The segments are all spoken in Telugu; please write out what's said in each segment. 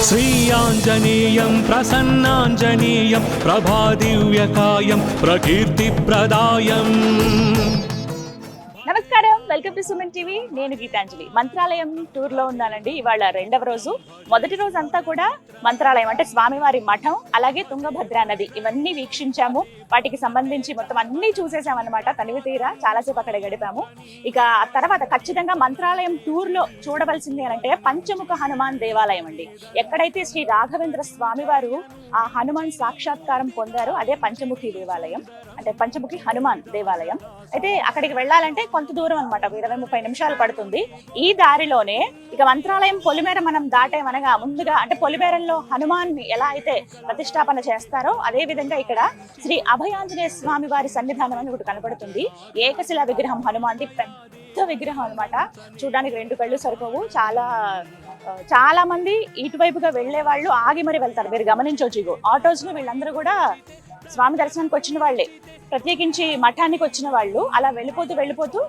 శ్రీయాంజనేయం ప్రసన్నాంజనేయం ప్రభాదివ్యకాయం ప్రకీర్తిప్రదాయం. నమస్కారం, వెల్కమ్ టు సుమన్ టీవీ. నేను గీతాంజలి. మంత్రాలయం టూర్ లో ఉన్నానండి. ఇవాళ రెండవ రోజు. మొదటి రోజు అంతా కూడా మంత్రాలయం అంటే స్వామివారి మఠం, అలాగే తుంగభద్ర నది ఇవన్నీ వీక్షించాము. వాటికి సంబంధించి మొత్తం అన్ని చూసేసామన్నమాట. తనివి తీరా చాలాసేపు అక్కడ గడిపాము. ఇక ఆ తర్వాత ఖచ్చితంగా మంత్రాలయం టూర్ లో చూడవలసింది అంటే పంచముఖ హనుమాన్ దేవాలయం అండి. ఎక్కడైతే శ్రీ రాఘవేంద్ర స్వామివారు ఆ హనుమాన్ సాక్షాత్కారం పొందారో అదే పంచముఖి దేవాలయం, అంటే పంచముఖి హనుమాన్ దేవాలయం. అయితే అక్కడికి వెళ్ళాలంటే కొంత దూరం అనమాట, 20-30 నిమిషాలు పడుతుంది. ఈ దారిలోనే ఇక మంత్రాలయం పొలిమేర మనం దాటేమనగా ముందుగా అంటే పొలిమేరలో హనుమాన్ ఎలా అయితే ప్రతిష్టాపన చేస్తారో అదే విధంగా ఇక్కడ శ్రీ అభయాంజనేయ స్వామి వారి సన్నిధానం అని ఒకటి కనబడుతుంది. ఏకశిలా విగ్రహం హనుమాన్ది, పెద్ద విగ్రహం అనమాట. చూడడానికి 2 కళ్ళు సరిపోవు. చాలా మంది ఇటువైపుగా వెళ్లే వాళ్ళు ఆగి మరి వెళ్తారు. మీరు గమనించవచ్చు, ఇగో ఆటోస్ లో వీళ్ళందరూ కూడా స్వామి దర్శనానికి వచ్చిన వాళ్ళే, ప్రత్యేకించి మఠానికి వచ్చిన వాళ్ళు. అలా వెళ్ళిపోతూ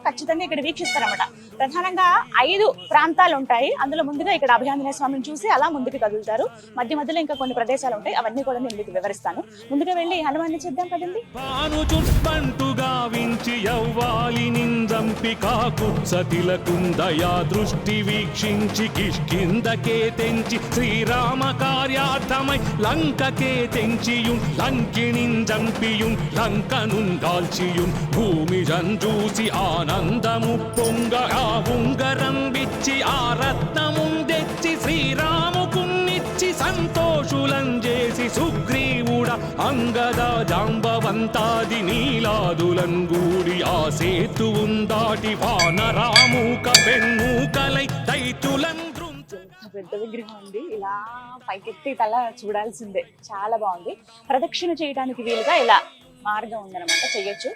ఖచ్చితంగా ఇక్కడ వీక్షిస్తారన్నమాట. ప్రధానంగా 5 ప్రాంతాలు ఉంటాయి. అందులో ముందుగా ఇక్కడ అభయాంజనేయ స్వామిని చూసి అలా ముందుకు కదులుతారు. మధ్యలో ఇంకా కొన్ని ప్రదేశాలు ఉంటాయి, అవన్నీ కూడా నేను మీకు వివరిస్తాను. ముందుగా వెళ్ళి హనుమాన్ని చూద్దాం కదండి. దృష్టి వీక్షించి కిష్కిందకే తెంచి శ్రీరామ కార్యార్థమై లంకకే తెంచియుం లంకిణిం జంపియుం లంకనుం దాల్చియుం భూమి జంజూసి ఆనందము పొంగ ఆ ఉంగరం విచ్చి ఆ రత్నముం తెచ్చి శ్రీరాముకున్నిచ్చి సంతోషులం చేసి సుగ్రీవుడ అంగద జాంబవంతాది నీలాదులంగూడి ఆ సేతువుం దాటి వానరామూక పెన్మూకలై దైతులం. పెద్ద విగ్రహం ఉంది. ఇలా పైకెత్తి తల చూడాల్సిందే, చాలా బాగుంది. ప్రదక్షిణ చేయడానికి వీలుగా ఇలా మార్గం ఉందన్నమాట, చెయ్యొచ్చు.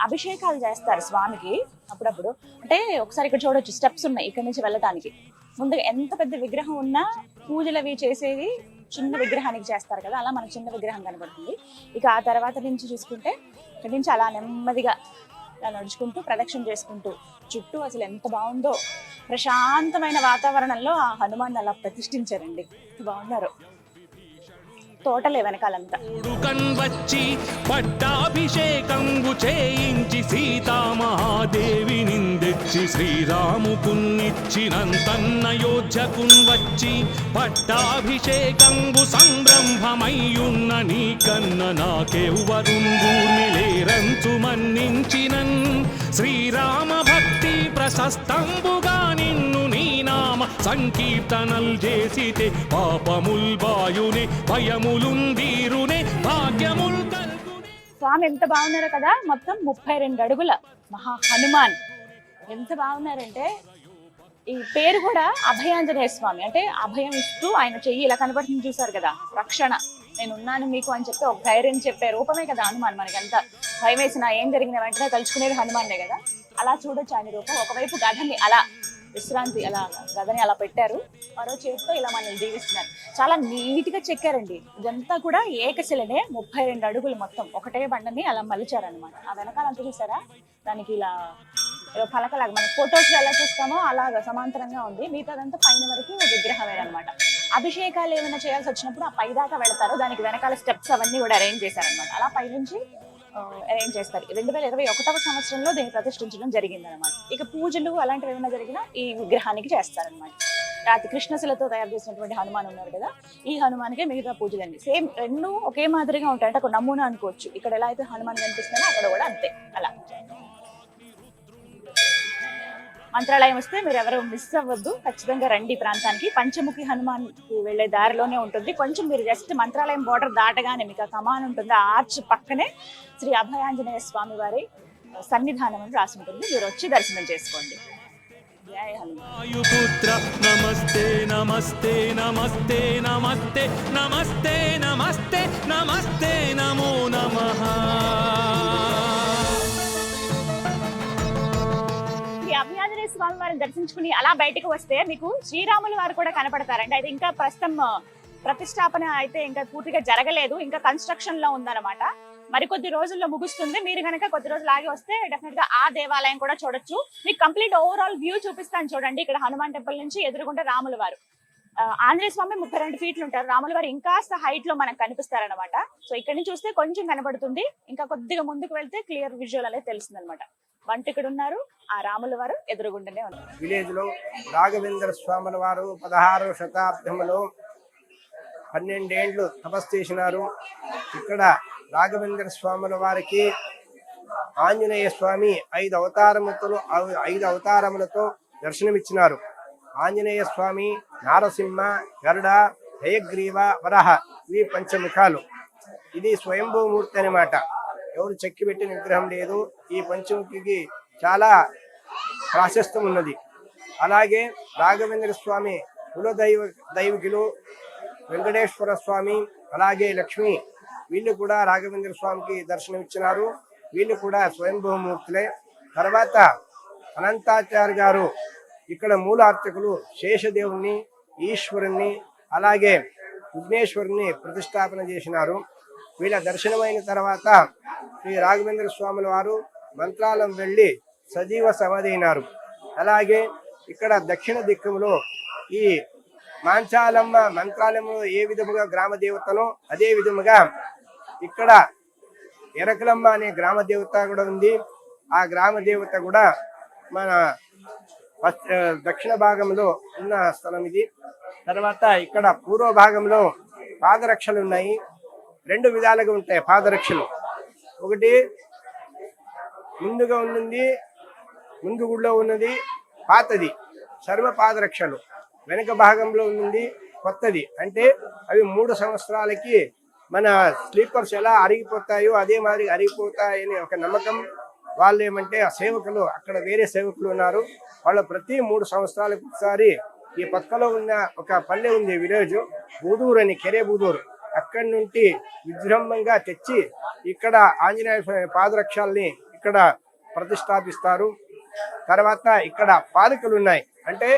అభిషేకాలు చేస్తారు స్వామికి అప్పుడప్పుడు. అంటే ఒకసారి ఇక్కడ చూడొచ్చు, స్టెప్స్ ఉన్నాయి ఇక్కడ నుంచి వెళ్ళటానికి. ముందుగా ఎంత పెద్ద విగ్రహం ఉన్నా పూజలు అవి చేసేవి చిన్న విగ్రహానికి చేస్తారు కదా, అలా మనకు చిన్న విగ్రహం కనబడుతుంది. ఇక ఆ తర్వాత నుంచి చూసుకుంటే ఇక్కడి నుంచి అలా నెమ్మదిగా నడుచుకుంటూ ప్రదక్షిణ చేసుకుంటూ చుట్టూ అసలు ఎంత బాగుందో, ప్రశాంతమైన వాతావరణంలో ఆ హనుమాన్ అలా ప్రతిష్ఠించారండి. బాగున్నారు. తోటలే వెనకాలంతా. వచ్చి పట్టాభిషేకంబు చేయించి సీతామహాదేవి నిందెచ్చి శ్రీరాముకున్నిచ్చినంతన్నయోధ్యకున్ వచ్చి పట్టాభిషేకంబు సంరంభమయ్యున్న నీ కన్న నాకెవ్వరుంగూర్ని లేరంచు మన్నించినన్ శ్రీరామ భక్తి ప్రశస్తంబుగా నిన్ను నీ నామ సంకీర్తనల్ చేసితే పాపముల్ బాయునే భయములుందీరునే భాగ్యముల్ కల్గునే. స్వామి ఎంత బాగున్నారో కదా. మొత్తం 32 అడుగుల మహా హనుమాన్. ఎంత బాగున్నారంటే ఈ పేరు కూడా అభయాంజనేయ స్వామి, అంటే అభయం ఇస్తూ ఆయన చెయ్యి ఇలా కనబడుతుంది చూసారు కదా, రక్షణ, నేనున్నాను మీకు అని చెప్పి ఒక ధైర్యం చెప్పే రూపమే కదా హనుమాన్. మనకి ఎంత భయం వేసినా ఏం జరిగిన వెంటనే తలుచుకునేది హనుమాన్నే కదా. అలా చూడొచ్చు ఆయన రూపం. ఒకవైపు గదని అలా విశ్రాంతి, అలా గదని అలా పెట్టారు, మరో చేతితో ఇలా మనల్ని దీవిస్తున్నారు. చాలా నీట్ గా చెక్కారండి. ఇదంతా కూడా ఏకశిలనే, 32 అడుగులు మొత్తం ఒకటే బండని అలా మలిచారనమాట. ఆ వెనకాలంతా చూసారా, దానికి ఇలా పలకలాగా మన ఫొటోస్ ఎలా చూస్తామో అలాగా సమాంతరంగా ఉంది. మిగతాదంతా పైన వరకు విగ్రహమేనమాట. అభిషేకాలు ఏమైనా చేయాల్సి వచ్చినప్పుడు ఆ పై దాకా వెళతారు. దానికి వెనకాల స్టెప్స్ అవన్నీ కూడా అరేంజ్ చేశారనమాట. అలా పైనుంచి అరేంజ్ చేస్తారు. 2021వ సంవత్సరంలో దీన్ని ప్రతిష్ఠించడం జరిగిందనమాట. ఇక పూజలు అలాంటివి ఏమైనా జరిగినా ఈ విగ్రహానికి చేస్తారనమాట. రాతి కృష్ణశిలతో తయారు చేసినటువంటి హనుమాన్ ఉన్నారు కదా, ఈ హనుమాన్కే మిగతా పూజలన్నీ సేమ్, 2 ఒకే మాదిరిగా ఉంటాయి. అంటే ఒక నమూనా అనుకోవచ్చు. ఇక్కడ ఎలా అయితే హనుమాన్ కనిపిస్తున్నారో అక్కడ కూడా అంతే. అలా మంత్రాలయం వస్తే మీరు ఎవరు మిస్ అవ్వద్దు, ఖచ్చితంగా రండి ప్రాంతానికి. పంచముఖి హనుమాన్ వెళ్లే దారిలోనే ఉంటుంది. కొంచెం మీరు జస్ట్ మంత్రాలయం బోర్డర్ దాటగానే మీకు ఆ కమాన్ ఉంటుంది. ఆ ఆర్చ్ పక్కనే శ్రీ అభయాంజనేయ స్వామి వారి సన్నిధానం అని రాసి ఉంటుంది. మీరు వచ్చి దర్శనం చేసుకోండి. జై హనుమాన్. నమస్తే నమస్తే నమస్తే నమస్తే నమస్తే నమస్తే నమస్తే నమో నమః. అభయాంజనేయ స్వామి వారిని దర్శించుకుని అలా బయటకు వస్తే మీకు శ్రీరాములు వారు కూడా కనపడతారండి. అయితే ఇంకా ప్రస్తుతం ప్రతిష్టాపన అయితే ఇంకా పూర్తిగా జరగలేదు, ఇంకా కన్స్ట్రక్షన్ లో ఉందన్నమాట. మరికొద్ది రోజుల్లో ముగుస్తుంది. మీరు కనుక కొద్ది రోజులు ఆగి వస్తే డెఫినెట్ గా ఆ దేవాలయం కూడా చూడొచ్చు. మీకు కంప్లీట్ ఓవరాల్ వ్యూ చూపిస్తాను చూడండి. ఇక్కడ హనుమాన్ టెంపుల్ నుంచి ఎదురుగుంటే రాముల వారు, ఆంజనేయ స్వామి 32 ఫీట్లు ఉంటారు. రాముల వారు ఇంకాస్త హైట్ లో మనకు కనిపిస్తారనమాట. సో ఇక్కడ నుంచి చూస్తే కొంచెం కనబడుతుంది, ఇంకా కొద్దిగా ముందుకు వెళ్తే క్లియర్ విజువల్ అనేది తెలుస్తుంది అనమాట. వంట ఇక్కడ ఉన్నారు, ఆ రాముల వారు ఎదురుగుండనే ఉన్నారు. విలేజ్ లో రాఘవేంద్ర స్వాముల వారు 16వ శతాబ్దంలో 12 ఏండ్లు తపస్సు చేసినారు. ఇక్కడ రాఘవేంద్ర స్వాముల వారికి ఆంజనేయ స్వామి 5 అవతారములతో దర్శనమిచ్చినారు. ఆంజనేయ స్వామి నారసింహ, గరుడ, హయగ్రీవ, వరహ, ఇవి పంచముఖాలు. ఇది స్వయంభూమూర్తి అన్నమాట. ఎవరు చెక్కి పెట్టిన విగ్రహం లేదు. ఈ పంచముఖికి చాలా ప్రాశస్త్యం ఉన్నది. అలాగే రాఘవేంద్ర స్వామి దైవికులు వెంకటేశ్వర స్వామి, అలాగే లక్ష్మి, వీళ్ళు కూడా రాఘవేంద్ర స్వామికి దర్శనం ఇచ్చినారు. వీళ్ళు కూడా స్వయంభూమూర్తులే. తర్వాత అనంతాచార్య గారు ఇక్కడ మూల అర్చకులు శేషదేవుణ్ణి, ఈశ్వరుణ్ణి, అలాగే విఘ్నేశ్వరుని ప్రతిష్టాపన చేసినారు. వీళ్ళ దర్శనమైన తర్వాత శ్రీ రాఘవేంద్ర స్వాముల వారు మంత్రాలయం వెళ్ళి సజీవ సమాధైనారు. అలాగే ఇక్కడ దక్షిణ దిక్కులో ఈ మాంచాలమ్మ మంత్రాలయంలో ఏ విధముగా గ్రామ దేవతనో అదే విధముగా ఇక్కడ ఎరకలమ్మ అనే గ్రామ దేవత కూడా ఉంది. ఆ గ్రామ దేవత కూడా మన దక్షిణ భాగంలో ఉన్న స్థలం ఇది. తర్వాత ఇక్కడ పూర్వ భాగంలో పాదరక్షలు ఉన్నాయి. 2 విధాలుగా ఉంటాయి పాదరక్షలు. ఒకటి ముందుగా ఉన్నది, ముందు గుడిలో ఉన్నది పాతది సర్వ పాదరక్షలు. వెనుక భాగంలో ఉన్నది కొత్తది. అంటే అవి 3 సంవత్సరాలకి మన స్లీపర్స్ ఎలా అరిగిపోతాయో అదే మాదిరి అరిగిపోతాయని ఒక నమ్మకం. వాళ్ళు ఏమంటే ఆ సేవకులు, అక్కడ వేరే సేవకులు ఉన్నారు, వాళ్ళు ప్రతి 3 సంవత్సరాలకు ఒకసారి ఈ పక్కలో ఉన్న ఒక పల్లె ఉంది, విలేజ్ బూదూరు అని, కెరే బూదూరు, అక్కడి నుండి విజృంభంగా తెచ్చి ఇక్కడ ఆంజనేయ పాదరక్షల్ని ఇక్కడ ప్రతిష్టాపిస్తారు. తర్వాత ఇక్కడ పాదుకలు ఉన్నాయి. అంటే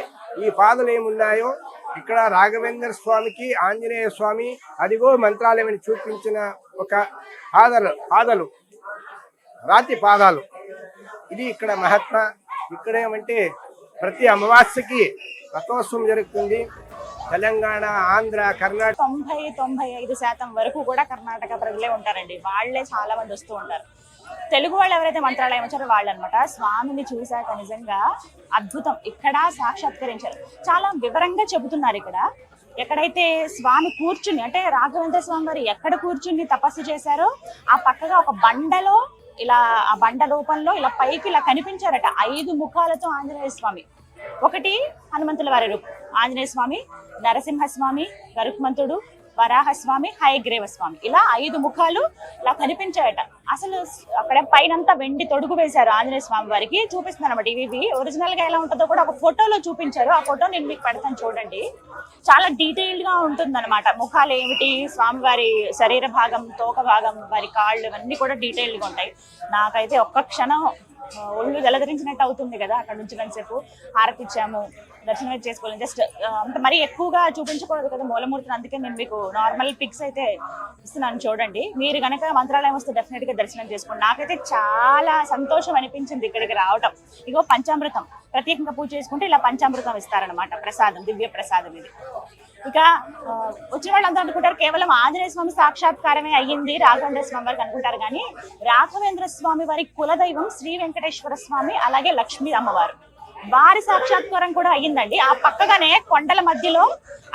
ఈ పాదలు ఏమున్నాయో ఇక్కడ రాఘవేంద్ర స్వామికి ఆంజనేయ స్వామి అదిగో మంత్రాలయం చూపించిన ఒక పాదలు రాతి పాదాలు. ఇది ఇక్కడ మహాత్మ. ఇక్కడ ఏమంటే ప్రతి అమావాస్యకి రథోత్సవం జరుగుతుంది. తెలంగాణ, ఆంధ్ర, కర్ణాటక 90-95% వరకు కూడా కర్ణాటక ప్రజలే ఉంటారండి. వాళ్లే చాలా మంది వస్తూ ఉంటారు. తెలుగు వాళ్ళు ఎవరైతే మంత్రాలయం వచ్చారో వాళ్ళు అనమాట. స్వామిని చూశాక నిజంగా అద్భుతం. ఇక్కడ సాక్షాత్కరించారు. చాలా వివరంగా చెబుతున్నారు. ఇక్కడ ఎక్కడైతే స్వామి కూర్చుని, అంటే రాఘవేంద్ర స్వామి వారు ఎక్కడ కూర్చుని తపస్సు చేశారో ఆ పక్కగా ఒక బండలో ఇలా, ఆ బండ రూపంలో ఇలా పైకి ఇలా కనిపించారట 5 ముఖాలతో ఆంజనేయ స్వామి. ఒకటి హనుమంతుల వారి రూపం, ఆంజనేయ స్వామి, నరసింహస్వామి, గరుత్మంతుడు, వరాహస్వామి, హయగ్రీవ స్వామి, ఇలా 5 ముఖాలు ఇలా కనిపించాయట. అసలు అక్కడ పైనంతా వెండి తొడుగు వేశారు ఆంజనేయ స్వామి వారికి. చూపిస్తున్నాను అనమాట. ఇవి ఒరిజినల్ గా ఎలా ఉంటుందో కూడా ఒక ఫోటోలో చూపించారు. ఆ ఫోటో నేను మీకు పెడతాను చూడండి. చాలా డీటెయిల్డ్ గా ఉంటుంది అనమాట. ముఖాలు ఏమిటి, స్వామివారి శరీర భాగం, తోక భాగం, వారి కాళ్ళు, ఇవన్నీ కూడా డీటెయిల్డ్ గా ఉంటాయి. నాకైతే ఒక్క క్షణం ఒళ్ళు జలధరించినట్టు అవుతుంది కదా. అక్కడ నుంచి కొంతసేపు హారతి ఇచ్చాము, దర్శనం చేసుకోవాలి. జస్ట్ అంటే మరీ ఎక్కువగా చూపించకూడదు కదా మూలమూర్తిని, అందుకే నేను మీకు నార్మల్ పిక్స్ అయితే ఇస్తున్నాను చూడండి. మీరు కనుక మంత్రాలయం వస్తే డెఫినెట్ గా దర్శనం చేసుకోండి. నాకైతే చాలా సంతోషం అనిపించింది ఇక్కడికి రావటం. ఇగో పంచామృతం ప్రత్యేకంగా పూజ చేసుకుంటే ఇలా పంచామృతం ఇస్తారనమాట, ప్రసాదం, దివ్య ప్రసాదం ఇది. ఇక వచ్చిన వాళ్ళంతా అనుకుంటారు కేవలం ఆంజనేయ స్వామి సాక్షాత్కారమే అయ్యింది రాఘవేంద్ర స్వామి వారికి అనుకుంటారు. కానీ రాఘవేంద్ర స్వామి వారి కులదైవం శ్రీ వెంకటేశ్వర స్వామి, అలాగే లక్ష్మీ అమ్మవారు, వారి సాక్షాత్కారం కూడా అయ్యిందండి. ఆ పక్కగానే కొండల మధ్యలో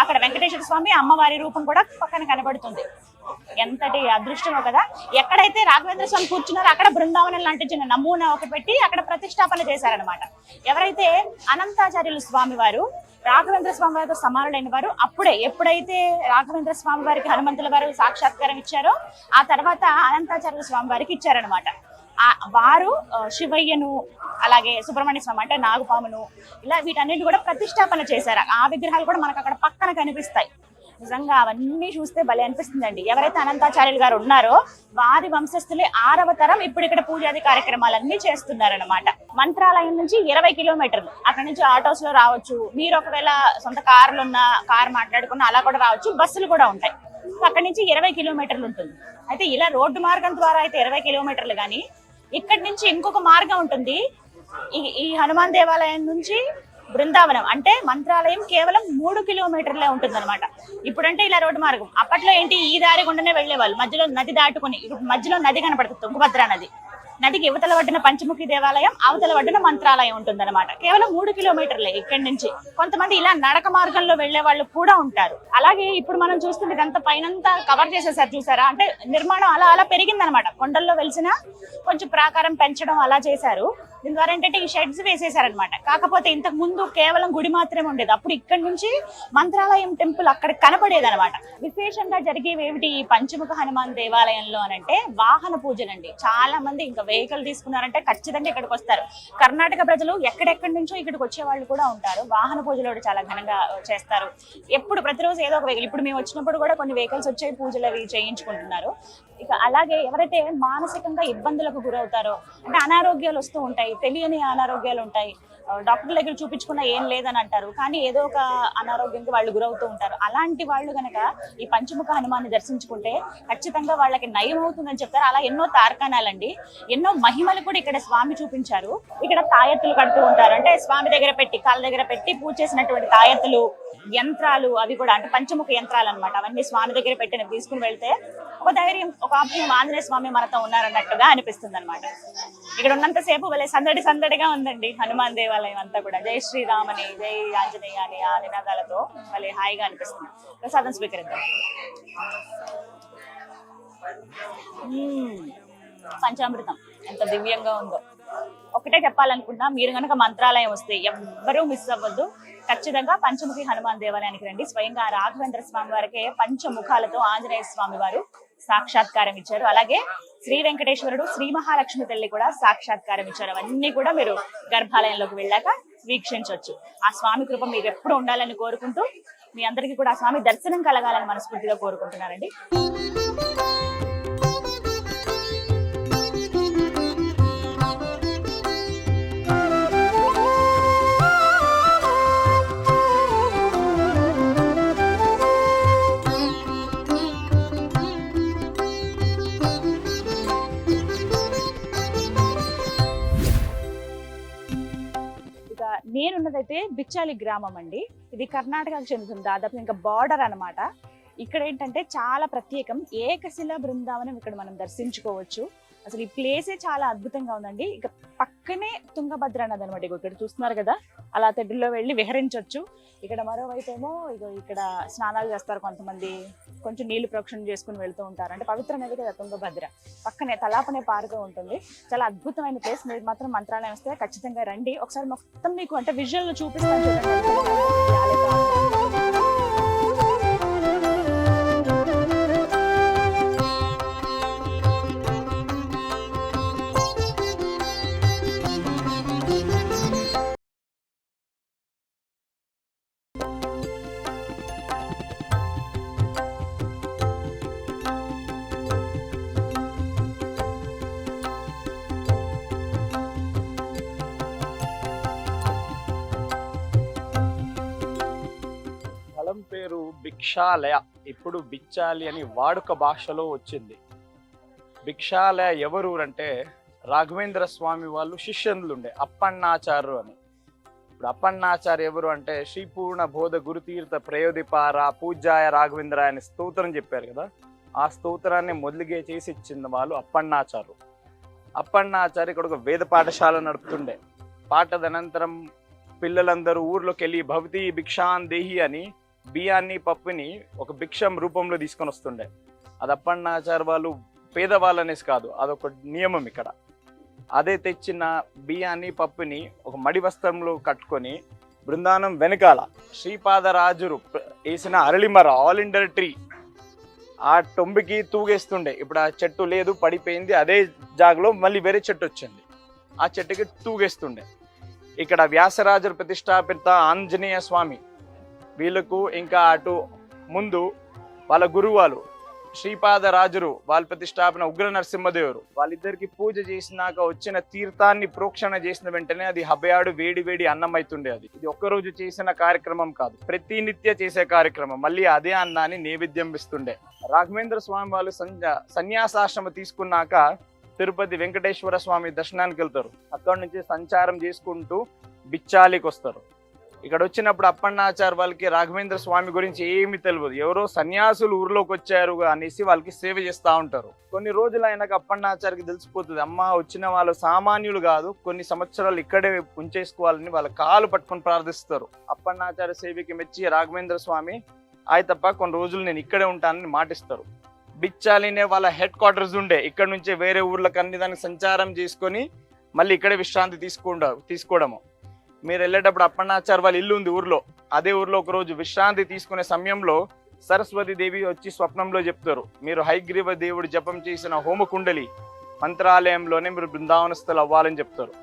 అక్కడ వెంకటేశ్వర స్వామి అమ్మవారి రూపం కూడా పక్కన కనబడుతుంది. ఎంతటి అదృష్టమో కదా. ఎక్కడైతే రాఘవేంద్ర స్వామి కూర్చున్నారో అక్కడ బృందావనం లాంటి చిన్న నమూనా ఒకటి పెట్టి అక్కడ ప్రతిష్టాపన చేశారనమాట. ఎవరైతే అనంతాచార్యులు స్వామి వారు రాఘవేంద్ర స్వామి వారితో సమానులైన వారు, అప్పుడే ఎప్పుడైతే రాఘవేంద్ర స్వామి వారికి హనుమంతుల వారు సాక్షాత్కారం ఇచ్చారో ఆ తర్వాత అనంతాచార్యుల స్వామి వారికి ఇచ్చారనమాట. వారు శివయ్యను, అలాగే సుబ్రహ్మణ్య స్వామి అంటే నాగుపామును, ఇలా వీటన్నిటి కూడా ప్రతిష్టాపన చేశారు. ఆ విగ్రహాలు కూడా మనకు అక్కడ పక్కన కనిపిస్తాయి. నిజంగా అవన్నీ చూస్తే భలే అనిపిస్తుందండి. ఎవరైతే అనంతాచార్యులు గారు ఉన్నారో వారి వంశస్థులే 6వ తరం ఇప్పుడు ఇక్కడ పూజాది కార్యక్రమాలన్నీ చేస్తున్నారనమాట. మంత్రాలయం నుంచి 20 కిలోమీటర్లు. అక్కడ నుంచి ఆటోస్ లో రావచ్చు. మీరు ఒకవేళ సొంత కార్లు ఉన్న కార్ మాట్లాడుకున్న అలా కూడా రావచ్చు. బస్సులు కూడా ఉంటాయి. అక్కడి నుంచి 20 కిలోమీటర్లు ఉంటుంది. అయితే ఇలా రోడ్డు మార్గం ద్వారా అయితే 20 కిలోమీటర్లు, కానీ ఇక్కడి నుంచి ఇంకొక మార్గం ఉంటుంది. ఈ హనుమాన్ దేవాలయం నుంచి బృందావనం అంటే మంత్రాలయం కేవలం 3 కిలోమీటర్లే ఉంటుందన్నమాట. ఇప్పుడంటే ఇలా రోడ్డు మార్గం, అప్పట్లో ఏంటి ఈ దారి గుండానే వెళ్లేవాళ్ళు, మధ్యలో నది దాటుకుని. ఇప్పుడు మధ్యలో నది కనపడుతుంది, తుంగభద్ర నది. నదికి యువతల ఒడ్డున పంచముఖి దేవాలయం, అవతల ఒడ్డున మంత్రాలయం ఉంటుందన్నమాట. కేవలం 3 కిలోమీటర్లే ఇక్కడి నుంచి. కొంతమంది ఇలా నడక మార్గంలో వెళ్లే వాళ్ళు కూడా ఉంటారు. అలాగే ఇప్పుడు మనం చూస్తుంది ఇదంతా పైనంతా కవర్ చేసేసారు చూసారా, అంటే నిర్మాణం అలా అలా పెరిగిందనమాట. కొండల్లో వెలిసిన కొంచెం ప్రాకారం పెంచడం అలా చేశారు. దీని ద్వారా ఏంటంటే ఈ షెడ్స్ వేసేసారనమాట. కాకపోతే ఇంతకు ముందు కేవలం గుడి మాత్రమే ఉండేది. అప్పుడు ఇక్కడ నుంచి మంత్రాలయం టెంపుల్ అక్కడ కనపడేది అనమాట. విశేషంగా జరిగేవి ఏమిటి ఈ పంచముఖ హనుమాన్ దేవాలయంలో అనంటే వాహన పూజలండి. చాలా మంది ఇంకా వెహికల్ తీసుకున్నారంటే ఖచ్చితంగా ఇక్కడికి వస్తారు. కర్ణాటక ప్రజలు ఎక్కడెక్కడి నుంచో ఇక్కడికి వచ్చే వాళ్ళు కూడా ఉంటారు. వాహన పూజలు చాలా ఘనంగా చేస్తారు. ఎప్పుడు ప్రతిరోజు ఏదో ఒక వెహికల్, ఇప్పుడు మేము వచ్చినప్పుడు కూడా కొన్ని వెహికల్స్ వచ్చే పూజలు అవి చేయించుకుంటున్నారు. ఇక అలాగే ఎవరైతే మానసికంగా ఇబ్బందులకు గురవుతారో, అంటే అనారోగ్యాలు వస్తూ ఉంటాయి, తెలియని అనారోగ్యాలు ఉంటాయి, డాక్టర్ దగ్గర చూపించుకున్నా ఏం లేదని అంటారు, కానీ ఏదో ఒక అనారోగ్యంకి వాళ్ళు గురవుతూ ఉంటారు. అలాంటి వాళ్ళు కనుక ఈ పంచముఖ హనుమాన్ని దర్శించుకుంటే ఖచ్చితంగా వాళ్ళకి నయం అవుతుందని చెప్తారు. అలా ఎన్నో తార్కాణాలండి, ఎన్నో మహిమలు కూడా ఇక్కడ స్వామి చూపించారు. ఇక్కడ తాయెత్తులు కడుతూ ఉంటారు, అంటే స్వామి దగ్గర పెట్టి కాళ్ళ దగ్గర పెట్టి పూజ చేసినటువంటి తాయెత్తులు, యంత్రాలు, అవి కూడా అంటే పంచముఖ యంత్రాలు అనమాట. అవన్నీ స్వామి దగ్గర పెట్టిన తీసుకుని వెళ్తే ఒక ధైర్యం, ఒక అభయం, ఆంజనేయ స్వామి మనతో ఉన్నారన్నట్టుగా అనిపిస్తుంది అనమాట. ఇక్కడ ఉన్నంతసేపు భలే సందడి సందడిగా ఉందండి హనుమాన్ దేవాలయం అంతా కూడా. జై శ్రీరామని, జై ఆంజనేయ అని ఆ నినాదాలతో భలే హాయిగా అనిపిస్తుంది. ప్రసాదం స్వీకరిద్దాం. పంచామృతం ఎంత దివ్యంగా ఉందో. ఒకటే చెప్పాలనుకున్నా, మీరు కనుక మంత్రాలయం వస్తే ఎవ్వరూ మిస్ అవ్వద్దు. ఖచ్చితంగా పంచముఖి హనుమాన్ దేవాలయానికి రండి. స్వయంగా రాఘవేంద్ర స్వామి వారికే పంచముఖాలతో ఆంజనేయ స్వామి వారు సాక్షాత్కారం ఇచ్చారు. అలాగే శ్రీ వెంకటేశ్వరుడు, శ్రీ మహాలక్ష్మి తల్లి కూడా సాక్షాత్కారం ఇచ్చారు. అవన్నీ కూడా మీరు గర్భాలయంలోకి వెళ్ళాక వీక్షించవచ్చు. ఆ స్వామి కృప మీకు ఎప్పుడు ఉండాలని కోరుకుంటూ, మీ అందరికీ కూడా ఆ స్వామి దర్శనం కలగాలని మనస్ఫూర్తిగా కోరుకుంటున్నారండి. నేనున్నదైతే బిచ్చాలి గ్రామం అండి. ఇది కర్ణాటకకు చెందుతుంది, దాదాపు ఇంకా బార్డర్ అనమాట. ఇక్కడ ఏంటంటే చాలా ప్రత్యేకం, ఏకశిల బృందావనం ఇక్కడ మనం దర్శించుకోవచ్చు. అసలు ఈ ప్లేసే చాలా అద్భుతంగా ఉందండి. ఇక పక్కనే తుంగభద్ర నది అనమాట. ఇక్కడ చూస్తున్నారు కదా, అలా తెడ్డులో వెళ్ళి విహరించవచ్చు. ఇక్కడ మరోవైపు ఏమో ఇక్కడ స్నానాలు చేస్తారు కొంతమంది, కొంచెం నీళ్లు ప్రోక్షణ చేసుకుని వెళ్తూ ఉంటారు. అంటే పవిత్ర నది కదా తుంగభద్ర, పక్కనే తలాపనే పారుతూ ఉంటుంది. చాలా అద్భుతమైన ప్లేస్. మీరు మాత్రం మంత్రాలయం వస్తే ఖచ్చితంగా రండి. ఒకసారి మొత్తం మీకు అంటే విజువల్ చూపిస్తాను చూడండి. పేరు భిక్షాలయ, ఇప్పుడు బిచ్చాలి అని వాడుక భాషలో వచ్చింది. భిక్షాలయ ఎవరు అంటే రాఘవేంద్ర స్వామి వాళ్ళు శిష్యులు ఉండే అప్పన్నాచారు అని. ఇప్పుడు అప్పన్నాచార్య ఎవరు అంటే శ్రీపూర్ణ బోధ గురుతీర్థ ప్రయోదిపార పూజ్యాయ రాఘవేంద్ర అనే స్తోత్రం చెప్పారు కదా, ఆ స్తోత్రాన్ని మొదలుగే చేసి ఇచ్చింది వాళ్ళు అప్పన్నాచారు. అప్పన్నాచార్య ఇక్కడ ఒక వేద పాఠశాల నడుపుతుండే. పాఠదనంతరం పిల్లలందరూ ఊర్లోకి వెళ్ళి భవతి భిక్షాన్ దేహి అని బియ్యాన్ని పప్పుని ఒక భిక్షం రూపంలో తీసుకొని వస్తుండే. అది అప్పన్నాచార్య వాళ్ళు పేదవాళ్ళు అనేసి కాదు, అదొక నియమం ఇక్కడ. అదే తెచ్చిన బియ్యాన్ని పప్పుని ఒక మడి వస్త్రంలో కట్టుకొని బృందావనం వెనకాల శ్రీపాదరాజురు వేసిన అరళిమర ఆల్ ఇండర్ ట్రీ ఆ టొంబికి తూగేస్తుండే. ఇప్పుడు ఆ చెట్టు లేదు, పడిపోయింది. అదే జాగలో మళ్ళీ వేరే చెట్టు వచ్చింది, ఆ చెట్టుకి తూగేస్తుండే. ఇక్కడ వ్యాసరాజులు ప్రతిష్టాపిత ఆంజనేయ స్వామి వీళ్ళకు, ఇంకా అటు ముందు వాళ్ళ గురువాలు శ్రీపాదరాజురు వాళ్ళ ప్రతిష్టాపన ఉగ్ర నరసింహదేవురు, వాళ్ళిద్దరికి పూజ చేసినాక వచ్చిన తీర్థాన్ని ప్రోక్షణ చేసిన వెంటనే అది హబయాడు వేడి వేడి అన్నం అవుతుండే. అది ఇది ఒక్కరోజు చేసిన కార్యక్రమం కాదు, ప్రతినిత్య చేసే కార్యక్రమం. మళ్ళీ అదే అన్నాన్ని నైవేద్యం ఇస్తుండే. రాఘవేంద్ర స్వామి వాళ్ళు సన్యాసాశ్రమం తీసుకున్నాక తిరుపతి వెంకటేశ్వర స్వామి దర్శనానికి వెళ్తారు. అక్కడి నుంచి సంచారం చేసుకుంటూ బిచ్చాలికి వస్తారు. ఇక్కడ వచ్చినప్పుడు అప్పన్నాచార్ వాళ్ళకి రాఘవేంద్ర స్వామి గురించి ఏమి తెలియదు, ఎవరో సన్యాసులు ఊర్లోకి వచ్చారు అనేసి వాళ్ళకి సేవ చేస్తూ ఉంటారు. కొన్ని రోజులు అయినాక అప్పన్నాచార్కి తెలిసిపోతుంది, అమ్మ వచ్చిన వాళ్ళు సామాన్యులు కాదు, కొన్ని సంవత్సరాలు ఇక్కడే ఉంచేసుకోవాలని వాళ్ళ కాలు పట్టుకొని ప్రార్థిస్తారు. అప్పన్నాచార్య సేవకి మెచ్చి రాఘవేంద్ర స్వామి తప్ప కొన్ని రోజులు నేను ఇక్కడే ఉంటానని మాటిస్తారు. బిచ్చాలినే వాళ్ళ హెడ్ క్వార్టర్స్ ఉండే, ఇక్కడ నుంచే వేరే ఊర్లకు అన్ని దానికి సంచారం చేసుకొని మళ్ళీ ఇక్కడే విశ్రాంతి తీసుకోవడము. మీరు వెళ్ళేటప్పుడు అప్పన్నాచార్ వాళ్ళ ఇల్లు ఉంది ఊర్లో, అదే ఊర్లో ఒక రోజు విశ్రాంతి తీసుకునే సమయంలో సరస్వతి దేవి వచ్చి స్వప్నంలో చెప్తారు, మీరు హయగ్రీవ దేవుడు జపం చేసిన హోమకుండలి మంత్రాలయంలోనే మీరు బృందావనస్థులు అవ్వాలని చెప్తారు.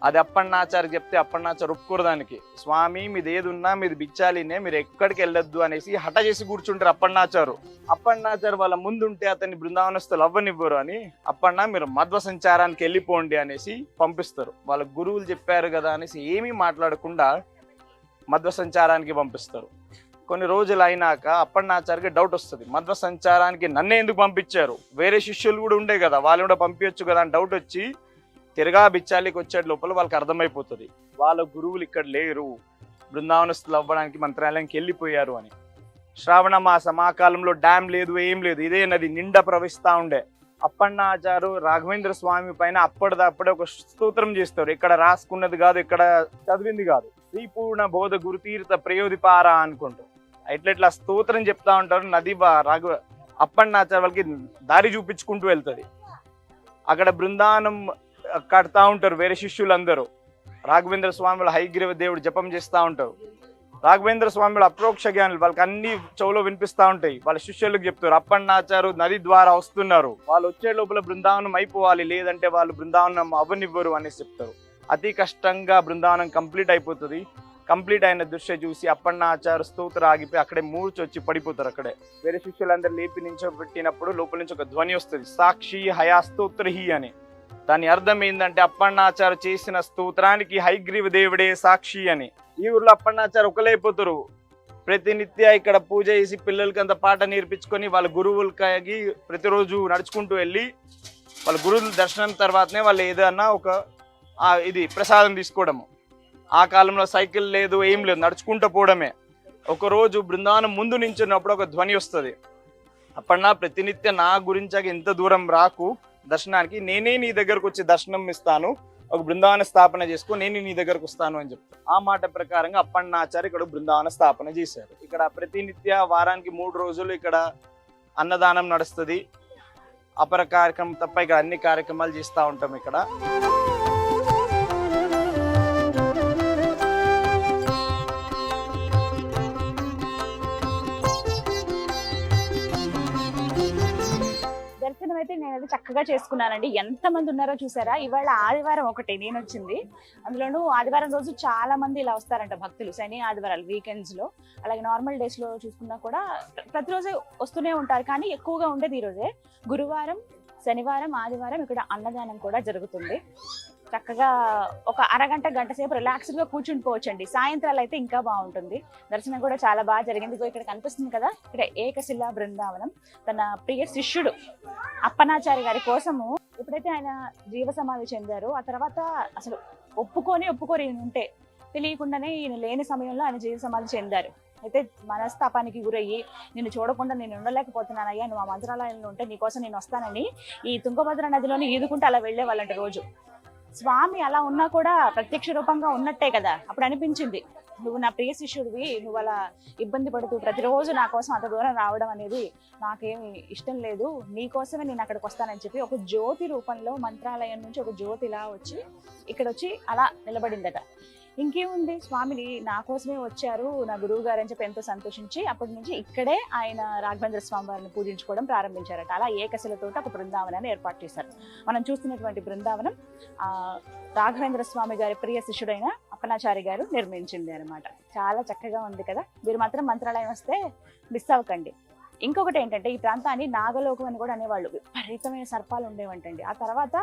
అది అప్పన్నాచార్కి చెప్తే అప్పన్నాచార్ ఒప్పుకోరు దానికి. స్వామి మీది ఏది ఉన్నా మీది బిచ్చాలినే, మీరు ఎక్కడికి వెళ్ళొద్దు అనేసి హఠ చేసి కూర్చుంటారు అప్పన్నాచారు. అప్పన్నాచార్ వాళ్ళ ముందుంటే అతన్ని బృందావనస్థులు అవ్వనివ్వరు అని, అప్పన్నా మీరు మధ్వ సంచారానికి వెళ్ళిపోండి అనేసి పంపిస్తారు. వాళ్ళ గురువులు చెప్పారు కదా అనేసి ఏమీ మాట్లాడకుండా మధ్వ సంచారానికి పంపిస్తారు. కొన్ని రోజులు అయినాక అప్పన్నాచార్కి డౌట్ వస్తుంది, మధ్వ సంచారానికి నన్నే ఎందుకు పంపించారు, వేరే శిష్యులు కూడా ఉండే కదా వాళ్ళు కూడా పంపించచ్చు కదా అని డౌట్ వచ్చి తిరగా బిచ్చాలికి వచ్చే లోపల వాళ్ళకి అర్థమైపోతుంది, వాళ్ళ గురువులు ఇక్కడ లేరు, బృందావనస్తులు అవ్వడానికి మంత్రాలయంకి వెళ్ళిపోయారు అని. శ్రావణ మాసం ఆ కాలంలో డ్యామ్ లేదు, ఏం లేదు, ఇదే నది నిండా ప్రవహిస్తూ ఉండే. అప్పన్నాచారు రాఘవేంద్ర స్వామి పైన అప్పటిదప్పుడే ఒక స్తోత్రం చేస్తారు, ఇక్కడ రాసుకున్నది కాదు, ఇక్కడ చదివింది కాదు, శ్రీపూర్ణ బోధ గురుతీర్థ ప్రయోదిపారా అనుకుంటూ ఇట్లా స్తోత్రం చెప్తా ఉంటారు. నది అప్పన్నాచారు వాళ్ళకి దారి చూపించుకుంటూ వెళ్తుంది. అక్కడ బృందావనం కడతా ఉంటారు వేరే శిష్యులందరూ, రాఘవేంద్ర స్వామి హయగ్రీవ దేవుడు జపం చేస్తూ ఉంటారు. రాఘవేంద్ర స్వామి అప్రోక్ష జ్ఞానులు, వాళ్ళకి అన్ని చెవులో వినిపిస్తూ ఉంటాయి. వాళ్ళ శిష్యులకు చెప్తారు, అప్పన్నాచారు నది ద్వారా వస్తున్నారు, వాళ్ళు వచ్చే లోపల బృందావనం అయిపోవాలి, లేదంటే వాళ్ళు బృందావనం అవ్వనివ్వరు అనేసి చెప్తారు. అతి కష్టంగా బృందావనం కంప్లీట్ అయిపోతుంది. కంప్లీట్ అయిన దృశ్య చూసి అప్పన్నాచారు స్తోత్ర ఆగిపోయి అక్కడే మూర్చొచ్చి పడిపోతారు. అక్కడే వేరే శిష్యులందరూ లేపి నించోబెట్టినప్పుడు లోపల నుంచి ఒక ధ్వని వస్తుంది, సాక్షి హయా స్తోత్రహి అని. దాని అర్థం ఏంటంటే అప్పన్నాచారు చేసిన స్తోత్రానికి హయగ్రీవ దేవుడే సాక్షి అని. ఈ ఊర్లో అప్పన్నాచారు ఒకలైపోతారు, ప్రతినిత్య ఇక్కడ పూజ చేసి పిల్లలకి అంత పాట నేర్పించుకొని వాళ్ళ గురువులకి ప్రతిరోజు నడుచుకుంటూ వెళ్ళి వాళ్ళ గురువుల దర్శనం తర్వాతనే వాళ్ళు ఏదన్నా ఒక ఇది ప్రసాదం తీసుకోవడము. ఆ కాలంలో సైకిల్ లేదు, ఏం లేదు, నడుచుకుంటూ పోవడమే. ఒకరోజు బృందావనం ముందు నించున్నప్పుడు ఒక ధ్వని వస్తుంది, అప్పన్నా ప్రతినిత్య నా గురించి ఇంత దూరం రాకు దర్శనానికి, నేనే నీ దగ్గరకు వచ్చి దర్శనం ఇస్తాను, ఒక బృందావన స్థాపన చేసుకో, నేను నీ దగ్గరకు వస్తాను అని చెప్తాను. ఆ మాట ప్రకారంగా అప్పన్నాచార్య ఇక్కడ బృందావన స్థాపన చేశారు. ఇక్కడ ప్రతినిత్య వారానికి 3 రోజులు ఇక్కడ అన్నదానం నడుస్తుంది. అపర కార్యక్రమం తప్ప ఇక్కడ అన్ని కార్యక్రమాలు చేస్తూ ఉంటాం ఇక్కడ. దర్శనం అయితే నేనైతే చక్కగా చేసుకున్నానండి. ఎంతమంది ఉన్నారో చూసారా. ఇవాళ ఆదివారం ఒకటి నేను వచ్చింది, అందులోనూ ఆదివారం రోజు చాలా మంది ఇలా వస్తారంట భక్తులు, శని ఆదివారాలు వీకెండ్స్ లో. అలాగే నార్మల్ డేస్ లో చూసుకున్నా కూడా ప్రతిరోజు వస్తూనే ఉంటారు, కానీ ఎక్కువగా ఉండేది ఈరోజే. గురువారం, శనివారం, ఆదివారం ఇక్కడ అన్నదానం కూడా జరుగుతుంది. చక్కగా ఒక అరగంట గంట సేపు రిలాక్స్డ్ గా కూర్చుని పోవచ్చండి. సాయంత్రాలు అయితే ఇంకా బాగుంటుంది. దర్శనం కూడా చాలా బాగా జరిగింది. ఇక్కడ కనిపిస్తుంది కదా, ఇక్కడ ఏకశిలా బృందావనం. తన ప్రియ శిష్యుడు అప్పన్నాచారి గారి కోసము ఎప్పుడైతే ఆయన జీవ సమాధి చెందారో ఆ తర్వాత అసలు ఒప్పుకోని ఈయన ఉంటే తెలియకుండానే ఈయన లేని సమయంలో ఆయన జీవ సమాధి చెందారు. అయితే మనస్తాపానికి గురయ్యి నిన్ను చూడకుండా నేను ఉండలేకపోతున్నానయ్యా, నువ్వు ఆ మంత్రాలయంలో ఉంటే నీకోసం నేను వస్తానని ఈ తుంగభద్ర నదిలోని ఈదుకుంటూ అలా వెళ్లే వాళ్ళంట రోజు. స్వామి అలా ఉన్నా కూడా ప్రత్యక్ష రూపంగా ఉన్నట్టే కదా. అప్పుడు అనిపించింది, నువ్వు నా ప్రియ శిష్యుడివి, నువ్వు అలా ఇబ్బంది పడుతూ ప్రతిరోజు నా కోసం అంత దూరం రావడం అనేది నాకేమి ఇష్టం లేదు, నీకోసమే నేను అక్కడికి వస్తానని చెప్పి ఒక జ్యోతి రూపంలో మంత్రాలయం నుంచి ఒక జ్యోతిలా వచ్చి ఇక్కడ వచ్చి అలా నిలబడిందట. ఇంకేముంది, స్వామిని నా కోసమే వచ్చారు నా గురువు గారు అని చెప్పి ఎంతో సంతోషించి అప్పటి నుంచి ఇక్కడే ఆయన రాఘవేంద్ర స్వామి వారిని పూజించుకోవడం ప్రారంభించారట. అలా ఏకశిలతో ఒక బృందావనాన్ని ఏర్పాటు చేశారు. మనం చూస్తున్నటువంటి బృందావనం రాఘవేంద్ర స్వామి గారి ప్రియ శిష్యుడైన అప్పన్నాచారి గారు నిర్మించింది అనమాట. చాలా చక్కగా ఉంది కదా. మీరు మాత్రం మంత్రాలయం వస్తే మిస్ అవ్వకండి. ఇంకొకటి ఏంటంటే ఈ ప్రాంతాన్ని నాగలోకం అని కూడా అనేవాళ్ళు. విపరీతమైన సర్పాలు ఉండేవంటండి. ఆ తర్వాత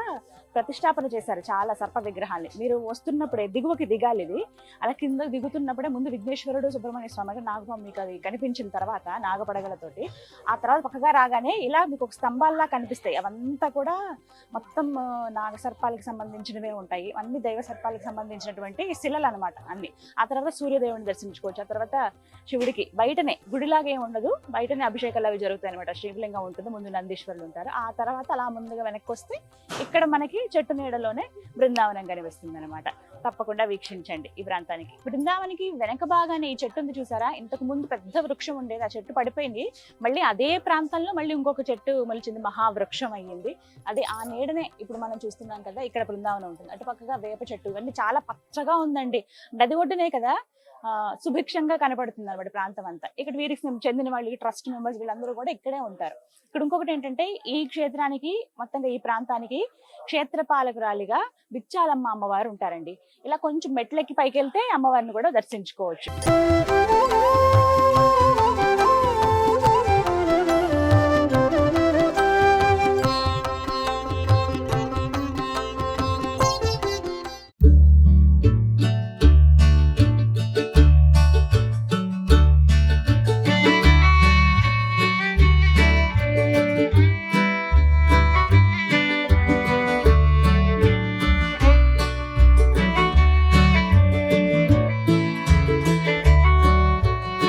ప్రతిష్టాపన చేశారు చాలా సర్ప విగ్రహాల్ని. మీరు వస్తున్నప్పుడే దిగువకి దిగాలి ఇది. అలా కింద దిగుతున్నప్పుడే ముందు విఘ్నేశ్వరుడు, సుబ్రహ్మణ్య స్వామి, నాగమ్మ మీకు అది కనిపించిన తర్వాత నాగపడగలతోటి ఆ తర్వాత పక్కగా రాగానే ఇలా మీకు ఒక స్తంభాల్లా కనిపిస్తాయి. అవంతా కూడా మొత్తం నాగ సర్పాలకు సంబంధించినవే ఉంటాయి. అన్ని దైవ సర్పాలకు సంబంధించినటువంటి శిలలు అనమాట అన్ని. ఆ తర్వాత సూర్యదేవుని దర్శించుకోవచ్చు. ఆ తర్వాత శివుడికి బయటనే గుడిలాగా ఏమి ఉండదు, బయటనే అభిషేకాలు అవి జరుగుతాయి అనమాట. శివలింగం ఉంటుంది, ముందు నందీశ్వరులు ఉంటారు. ఆ తర్వాత అలా ముందుగా వెనక్కి వస్తే ఇక్కడ మనకి చెట్టు నీడలోనే బృందావనం కనిపిస్తుంది అనమాట. తప్పకుండా వీక్షించండి ఈ ప్రాంతానికి. బృందావనికి వెనక భాగానే ఈ చెట్టు ఉంది చూసారా, ఇంతకు ముందు పెద్ద వృక్షం ఉండేది, ఆ చెట్టు పడిపోయింది. మళ్ళీ అదే ప్రాంతంలో మళ్ళీ ఇంకొక చెట్టు మొలిచింది, మహావృక్షం అయ్యింది. అదే ఆ నీడనే ఇప్పుడు మనం చూస్తున్నాం కదా, ఇక్కడ బృందావనం ఉంటుంది. అటు పక్కగా వేప చెట్టు, ఇవన్నీ చాలా పచ్చగా ఉందండి. నది ఒడ్డునే కదా, సుభిక్షంగా కనపడుతుంది అనమాట ప్రాంతం అంతా. ఇక్కడ వీరికి చెందిన వాళ్ళు, ట్రస్ట్ మెంబర్స్ వీళ్ళందరూ కూడా ఇక్కడే ఉంటారు. ఇక్కడ ఇంకొకటి ఏంటంటే ఈ క్షేత్రానికి మొత్తంగా ఈ ప్రాంతానికి క్షేత్రపాలకురాలిగా బిచ్చాలమ్మ అమ్మవారు ఉంటారండి. ఇలా కొంచెం మెట్లెక్కి పైకి వెళ్తే అమ్మవారిని కూడా దర్శించుకోవచ్చు.